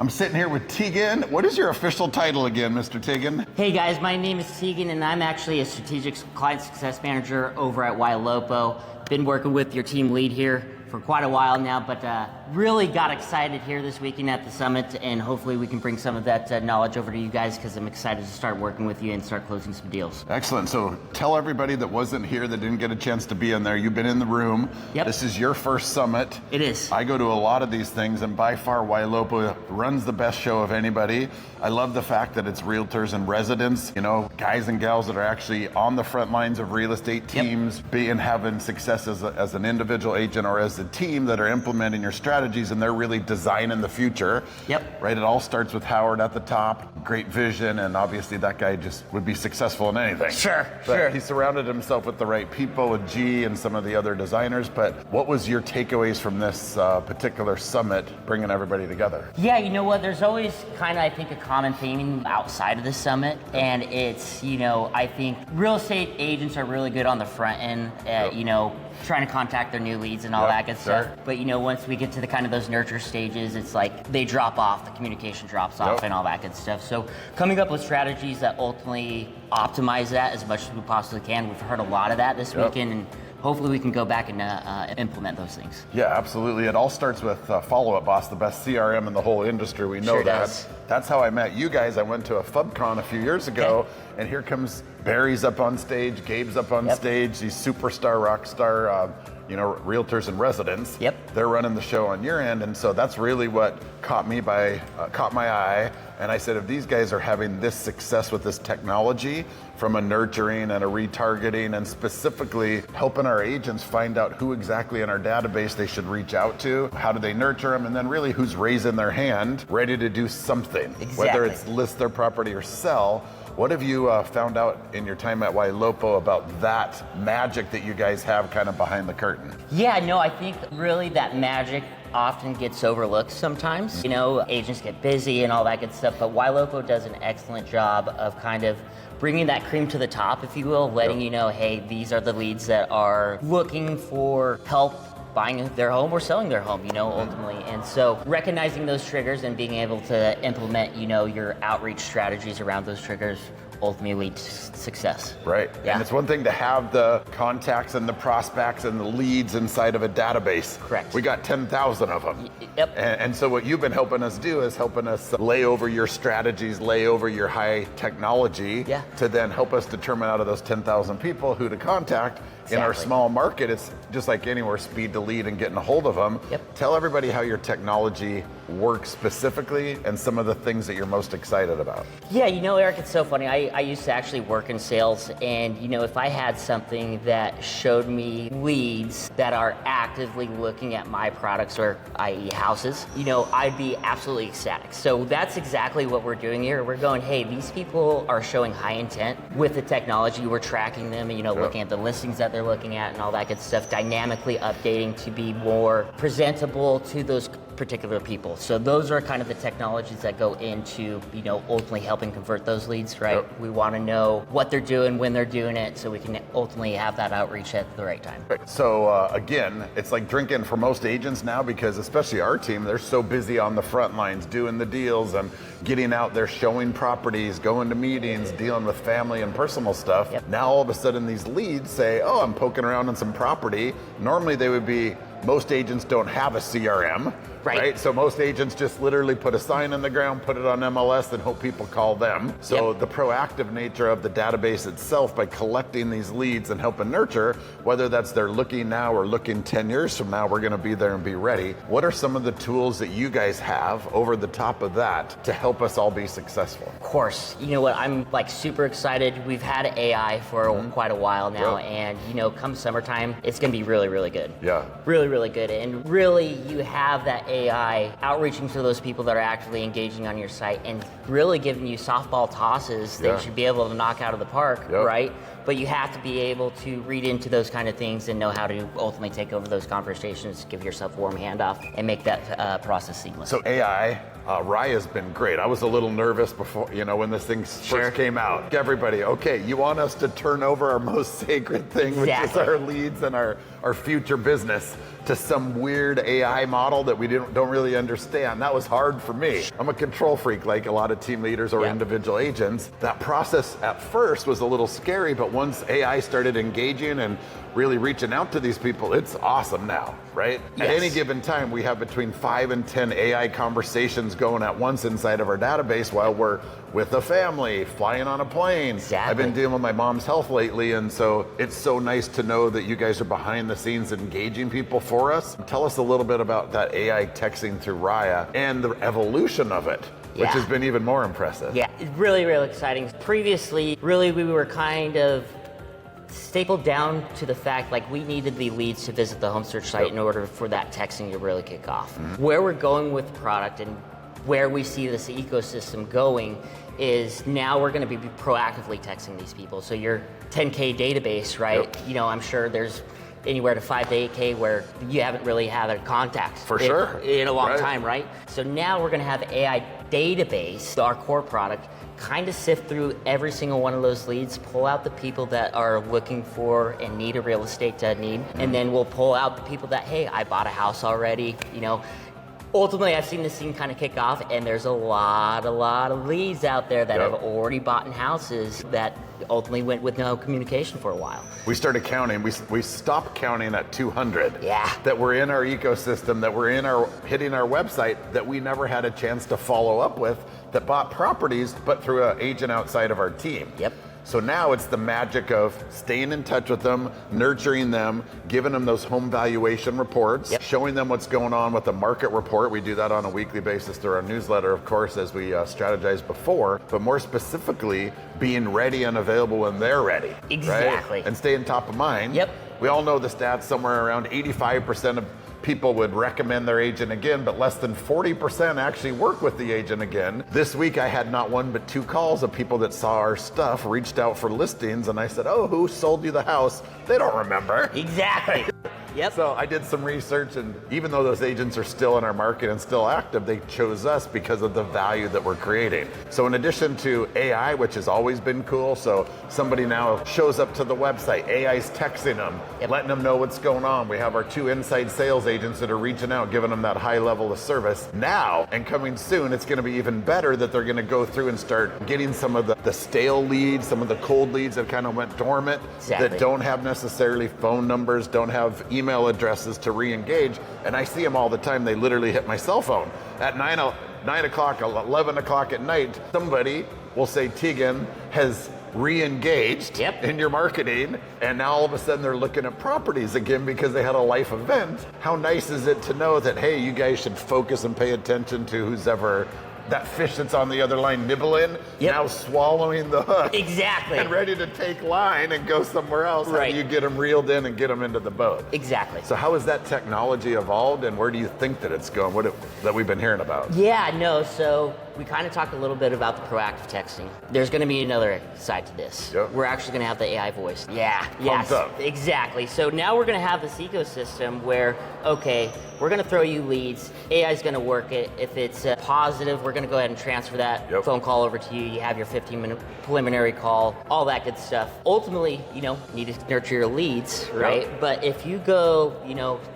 I'm sitting here with Teagon. What is your official title again, Mr. Teagon? Hey guys, my name is Teagon and I'm actually a strategic client success manager over at Ylopo. Been working with your team lead here for quite a while now, but really got excited here this weekend at the summit, and hopefully we can bring some of that knowledge over to you guys, because I'm excited to start working with you and start closing some deals. Excellent. So tell everybody that wasn't here, that didn't get a chance to be in there, you've been in the room. Yep. This is your first summit. It is. I go to a lot of these things, and by far Ylopo runs the best show of anybody. I love the fact that it's realtors and residents, you know, guys and gals that are actually on the front lines of real estate teams, having success as an individual agent or as a team that are implementing your strategies, and they're really designing the future. Yep. Right, it all starts with Howard at the top, great vision, and obviously that guy just would be successful in anything. Sure. He surrounded himself with the right people, with G and some of the other designers. But what was your takeaways from this particular summit, bringing everybody together? Yeah, you know what, there's always kind of, I think, a common theme outside of the summit, and it's, you know, I think real estate agents are really good on the front end at, you know, trying to contact their new leads and all that good stuff. But you know, once we get to the kind of those nurture stages, it's like they drop off, the communication drops off and all that good stuff. So coming up with strategies that ultimately optimize that as much as we possibly can. We've heard a lot of that this weekend, and hopefully we can go back and implement those things. Yeah, absolutely. It all starts with Follow Up Boss, the best CRM in the whole industry. We know that. That's how I met you guys. I went to a FubCon a few years ago, and here comes Barry's up on stage, Gabe's up on stage, these superstar, rock star, you know, realtors and residents. They're running the show on your end, and so that's really what caught my eye. And I said, if these guys are having this success with this technology, from a nurturing and a retargeting, and specifically helping our agents find out who exactly in our database they should reach out to, how do they nurture them, and then really who's raising their hand, ready to do something, whether it's list their property or sell. What have you found out in your time at Ylopo about that magic that you guys have kind of behind the curtain? Yeah, no, I think really that magic often gets overlooked sometimes. You know, agents get busy and all that good stuff, but Ylopo does an excellent job of kind of bringing that cream to the top, if you will, letting you know, hey, these are the leads that are looking for help buying their home or selling their home, you know, ultimately. And so recognizing those triggers and being able to implement, you know, your outreach strategies around those triggers ultimately lead to success. Right. Yeah. And it's one thing to have the contacts and the prospects and the leads inside of a database. Correct. We got 10,000 of them. Yep. And so what you've been helping us do is helping us lay over your strategies, lay over your high technology to then help us determine out of those 10,000 people who to contact. In our small market, it's just like anywhere, speed to lead and getting a hold of them. Tell everybody how your technology works specifically and some of the things that you're most excited about. Yeah, you know, Eric, it's so funny. I used to actually work in sales, and you know, if I had something that showed me leads that are actively looking at my products, or i.e. houses, you know, I'd be absolutely ecstatic. So that's exactly what we're doing here. We're going, hey, these people are showing high intent with the technology. We're tracking them and, you know, looking at the listings that they're looking at and all that good stuff, dynamically updating to be more presentable to those particular people. So those are kind of the technologies that go into, you know, ultimately helping convert those leads, right? We want to know what they're doing, when they're doing it, so we can ultimately have that outreach at the right time. So again, it's like drinking for most agents now, because especially our team, they're so busy on the front lines doing the deals and getting out there, showing properties, going to meetings, dealing with family and personal stuff. Now all of a sudden these leads say, oh, I'm poking around on some property. Normally they would be, most agents don't have a CRM, right? So most agents just literally put a sign in the ground, put it on MLS, and hope people call them. So the proactive nature of the database itself, by collecting these leads and helping nurture, whether that's they're looking now or looking 10 years from now, we're gonna be there and be ready. What are some of the tools that you guys have over the top of that to help us all be successful? Of course. You know what, I'm like super excited. We've had AI for quite a while now, and you know, come summertime, it's gonna be really, really good. Really good. And really, you have that AI outreaching to those people that are actively engaging on your site and really giving you softball tosses that you should be able to knock out of the park, right? But you have to be able to read into those kind of things and know how to ultimately take over those conversations, give yourself a warm handoff, and make that process seamless. So AI, Raya's been great. I was a little nervous before, when this thing first came out. Everybody, okay, you want us to turn over our most sacred thing, which is our leads and our future business, to some weird AI model that we don't really understand. That was hard for me. I'm a control freak like a lot of team leaders or individual agents. That process at first was a little scary, but once AI started engaging and really reaching out to these people, it's awesome now, right? At any given time, we have between 5 and 10 AI conversations going at once inside of our database while we're with a family, flying on a plane. I've been dealing with my mom's health lately, and so it's so nice to know that you guys are behind the scenes engaging people for us. Tell us a little bit about that AI texting through Raya and the evolution of it, which has been even more impressive. Yeah, it's really, really exciting. Previously, really, we were kind of stapled down to the fact like we needed the leads to visit the home search site in order for that texting to really kick off. Where we're going with the product and where we see this ecosystem going is now we're going to be proactively texting these people. So your 10K database, right? I'm sure there's anywhere to 5 to 8K where you haven't really had a contact in a long time, right? So now we're going to have AI database, our core product, kind of sift through every single one of those leads, pull out the people that are looking for and need a real estate need, and then we'll pull out the people that, hey, I bought a house already, Ultimately, I've seen this scene kind of kick off, and there's a lot of leads out there that have already bought in houses that ultimately went with no communication for a while. We started counting. We stopped counting at 200. Yeah. That were in our ecosystem, that were hitting our website, that we never had a chance to follow up with, that bought properties, but through an agent outside of our team. Yep. So now it's the magic of staying in touch with them, nurturing them, giving them those home valuation reports, showing them what's going on with the market report. We do that on a weekly basis through our newsletter, of course, as we strategized before, but more specifically, being ready and available when they're ready. Exactly. Right? And staying top of mind. Yep. We all know the stats, somewhere around 85% of people would recommend their agent again, but less than 40% actually work with the agent again. This week I had not one but 2 calls of people that saw our stuff, reached out for listings, and I said, oh, who sold you the house? They don't remember. Exactly. Yep. So I did some research, and even though those agents are still in our market and still active, they chose us because of the value that we're creating. So in addition to AI, which has always been cool, so somebody now shows up to the website, AI's texting them, letting them know what's going on. We have our 2 inside sales agents that are reaching out, giving them that high level of service. Now, and coming soon, it's gonna be even better that they're gonna go through and start getting some of the stale leads, some of the cold leads that kind of went dormant, that don't have necessarily phone numbers, don't have email addresses to re-engage, and I see them all the time. They literally hit my cell phone at 9 o'clock, 11 o'clock at night. Somebody will say Teagon has re-engaged in your marketing, and now all of a sudden they're looking at properties again because they had a life event. How nice is it to know that, hey, you guys should focus and pay attention to who's ever that fish that's on the other line nibbling, now swallowing the hook. Exactly. And ready to take line and go somewhere else. Right. And you get them reeled in and get them into the boat. Exactly. So how has that technology evolved, and where do you think that it's going, that we've been hearing about? Yeah, no, so we kind of talked a little bit about the proactive texting. There's going to be another side to this. We're actually going to have the AI voice. Yes, exactly. So now we're going to have this ecosystem where, okay, we're going to throw you leads. AI is going to work it. If it's positive, we're going to go ahead and transfer that phone call over to you. You have your 15-minute preliminary call, all that good stuff. Ultimately, you need to nurture your leads, right? But if you go,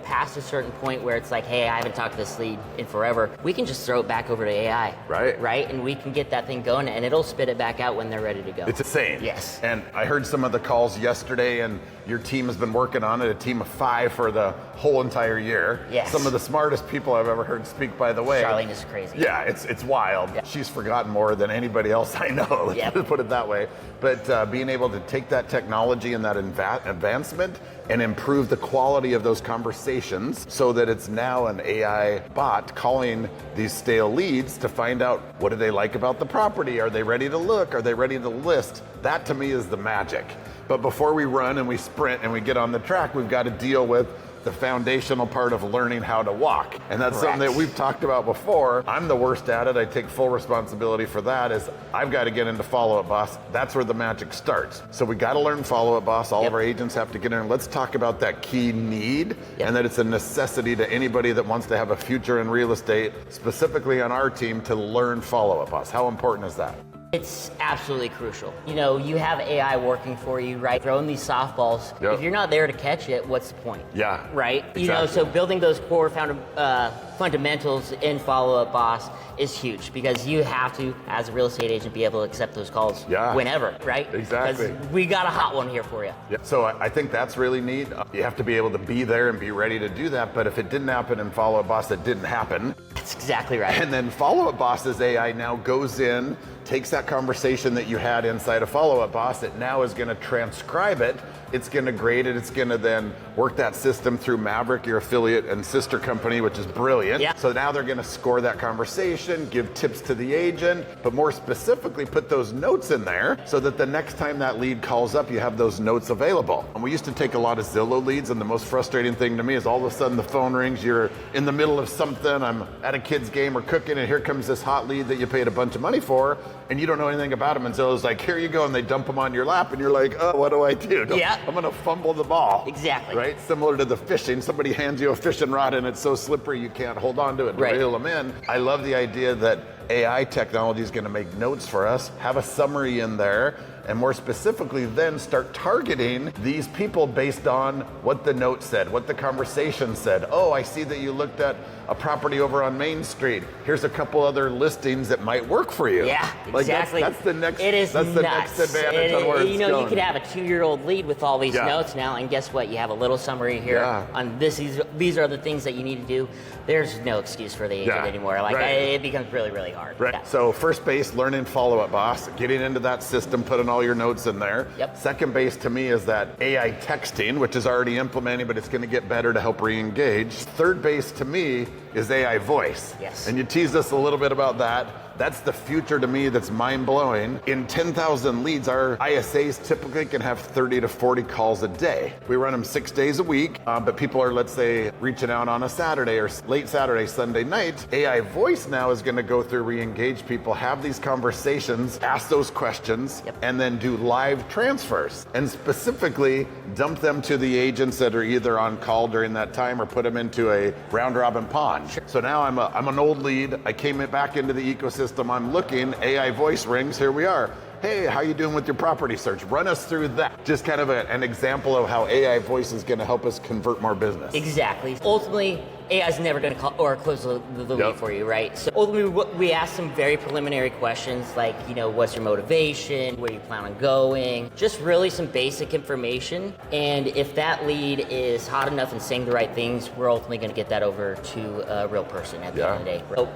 past a certain point where it's like, hey, I haven't talked to this lead in forever, we can just throw it back over to AI. Right? And we can get that thing going, and it'll spit it back out when they're ready to go. It's insane. Yes. And I heard some of the calls yesterday, and your team has been working on it, a team of 5 for the whole entire year. Yes. Some of the smartest people I've ever heard speak, by the way. Charlene is crazy. Yeah, it's wild. She's forgotten more than anybody else I know, let's put it that way. But being able to take that technology and that advancement and improve the quality of those conversations so that it's now an AI bot calling these stale leads to find out, what do they like about the property? Are they ready to look? Are they ready to list? That to me is the magic. But before we run and we sprint and we get on the track, we've got to deal with the foundational part of learning how to walk. And that's Correct. something that we've talked about before. I'm the worst at it. I take full responsibility for that. Is I've got to get into follow-up boss. That's where the magic starts. So we got to learn follow-up boss. All of our agents have to get in. Let's talk about that key need and that it's a necessity to anybody that wants to have a future in real estate, specifically on our team, to learn follow-up boss. How important is that? It's absolutely crucial. You know, you have AI working for you, right? Throwing these softballs. Yep. If you're not there to catch it, what's the point? Yeah. Right? Exactly. You know, so building those core fundamentals in follow-up boss is huge because you have to, as a real estate agent, be able to accept those calls whenever, right? Exactly. Because we got a hot one here for you. Yeah. So I think that's really neat. You have to be able to be there and be ready to do that. But if it didn't happen in follow-up boss, it didn't happen. That's exactly right. And then follow-up boss's AI now goes in, takes that conversation that you had inside a follow-up boss, it now is going to transcribe it, it's going to grade it, it's going to then work that system through Maverick, your affiliate and sister company, which is brilliant. Yeah. So now they're going to score that conversation, give tips to the agent, but more specifically put those notes in there so that the next time that lead calls up, you have those notes available. And we used to take a lot of Zillow leads, and the most frustrating thing to me is all of a sudden the phone rings, you're in the middle of something, I'm at a kid's game or cooking, and here comes this hot lead that you paid a bunch of money for, and you don't know anything about them. And Zillow's like, here you go, and they dump them on your lap, and you're like, oh, what do I do? Yeah. I'm gonna fumble the ball. Exactly. Right? Similar to the fishing, somebody hands you a fishing rod and it's so slippery you can't hold on to it to reel them in. I love the idea that AI technology is gonna make notes for us, have a summary in there, and more specifically then start targeting these people based on what the note said, what the conversation said. Oh, I see that you looked at a property over on Main Street. Here's a couple other listings that might work for you. Yeah, exactly. That's the next. It is that's nuts. the next advantage on where it's you know, going. you could have a 2-year-old lead with all these notes now, and guess what? You have a little summary here on this. These are the things that you need to do. There's no excuse for the agent anymore. Like it becomes really, really hard. Right. Yeah. So first base, learning follow-up boss, getting into that system, putting all your notes in there. Yep. Second base to me is that AI texting, which is already implementing, but it's going to get better to help re-engage. Third base to me is AI voice. Yes. And you teased us a little bit about that. That's the future to me that's mind-blowing. In 10,000 leads, our ISAs typically can have 30 to 40 calls a day. We run them 6 days a week, but people are, let's say, reaching out on a Saturday or late Saturday, Sunday night. AI voice now is gonna go through, re-engage people, have these conversations, ask those questions, and then do live transfers. And specifically, dump them to the agents that are either on call during that time or put them into a round-robin pond. Sure. So now I'm an old lead. I came back into the ecosystem. I'm looking, AI voice rings, here we are. Hey, how you doing with your property search? Run us through that. Just kind of an example of how AI voice is going to help us convert more business. Exactly. Ultimately, AI is never going to close the lead for you, right? So ultimately, we ask some very preliminary questions like, you know, what's your motivation? Where do you plan on going? Just really some basic information. And if that lead is hot enough and saying the right things, we're ultimately going to get that over to a real person at the end of the day. So,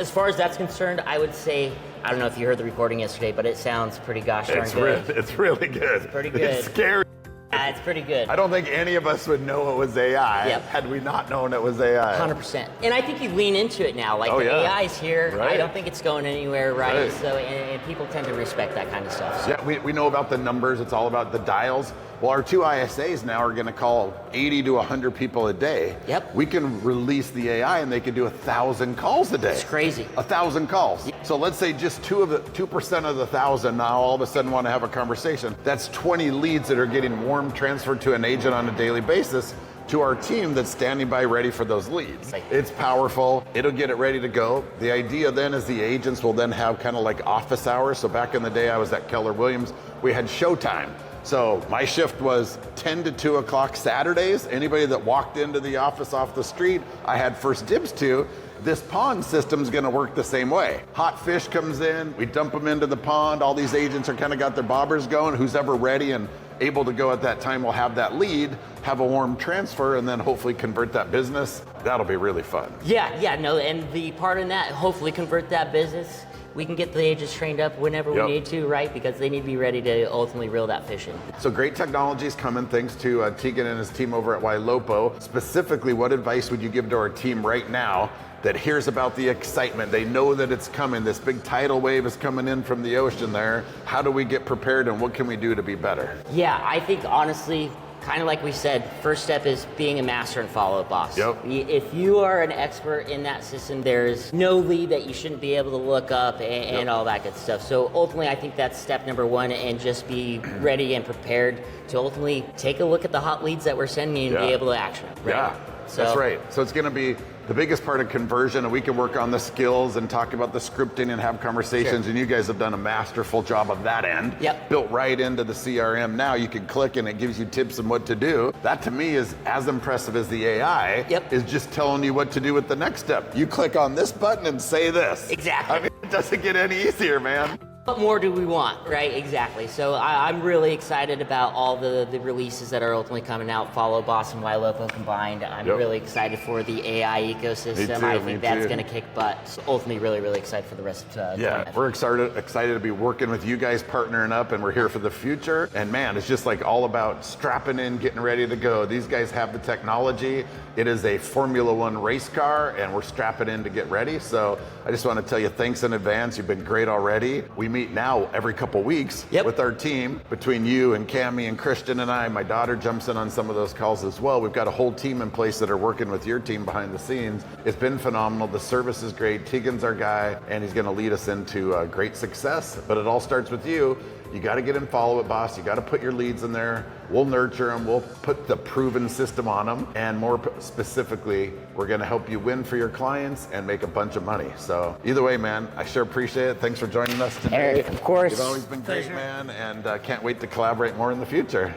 as far as that's concerned, I would say, I don't know if you heard the recording yesterday, but it sounds pretty gosh darn good. It's really good. It's pretty good. It's scary. It's pretty good. I don't think any of us would know it was AI had we not known it was AI. 100%. And I think you lean into it now. Like the AI's here. Right. I don't think it's going anywhere, right? So, and people tend to respect that kind of stuff. So. Yeah, we know about the numbers. It's all about the dials. Well, our 2 ISAs now are going to call 80 to 100 people a day. Yep. We can release the AI and they can do 1,000 calls a day. It's crazy. 1,000 calls. Yep. So let's say just 2% of the 1,000 now all of a sudden want to have a conversation. That's 20 leads that are getting warm transferred to an agent on a daily basis to our team that's standing by ready for those leads. It's powerful. It'll get it ready to go. The idea then is the agents will then have kind of like office hours. So back in the day I was at Keller Williams, we had showtime. So my shift was 10 to 2 o'clock Saturdays. Anybody that walked into the office off the street, I had first dibs to. This pond system's gonna work the same way. Hot fish comes in, we dump them into the pond. All these agents are kind of got their bobbers going. Who's ever ready and able to go at that time will have that lead, have a warm transfer, and then hopefully convert that business. That'll be really fun. Yeah, no, and the part in that, hopefully convert that business. We can get the agents trained up whenever we need to, right? Because they need to be ready to ultimately reel that fish in. So great technology is coming thanks to Teagon and his team over at Ylopo. Specifically, what advice would you give to our team right now that hears about the excitement? They know that it's coming. This big tidal wave is coming in from the ocean there. How do we get prepared and what can we do to be better? Yeah, I think honestly, kind of like we said, first step is being a master and follow it, boss. Yep. If you are an expert in that system, there's no lead that you shouldn't be able to look up and all that good stuff. So ultimately, I think that's step number one, and just be ready and prepared to ultimately take a look at the hot leads that we're sending you and be able to action them. Right? Yeah, that's right. So it's going to be the biggest part of conversion, and we can work on the skills and talk about the scripting and have conversations, and you guys have done a masterful job of that end. Yep. Built right into the CRM. Now you can click and it gives you tips on what to do. That to me is as impressive as the AI, is just telling you what to do with the next step. You click on this button and say this. Exactly. I mean, it doesn't get any easier, man. What more do we want, right? Exactly. So I'm really excited about all the releases that are ultimately coming out. Follow Boss and Ylopo combined. I'm really excited for the AI ecosystem. Me too, I think that's going to kick butt. So ultimately, really, really excited for the rest of we're excited to be working with you guys, partnering up, and we're here for the future. And man, it's just like all about strapping in, getting ready to go. These guys have the technology. It is a Formula One race car, and we're strapping in to get ready. So I just want to tell you thanks in advance. You've been great already. We meet now every couple weeks with our team, between you and Cammie and Christian and I. My daughter jumps in on some of those calls as well. We've got a whole team in place that are working with your team behind the scenes. It's been phenomenal. The service is great. Teagon's our guy, and he's going to lead us into great success. But it all starts with you. You got to get in, follow it, boss. You got to put your leads in there. We'll nurture them. We'll put the proven system on them. And more specifically, we're going to help you win for your clients and make a bunch of money. So either way, man, I sure appreciate it. Thanks for joining us today. Eric, of course. You've always been great, man, and can't wait to collaborate more in the future.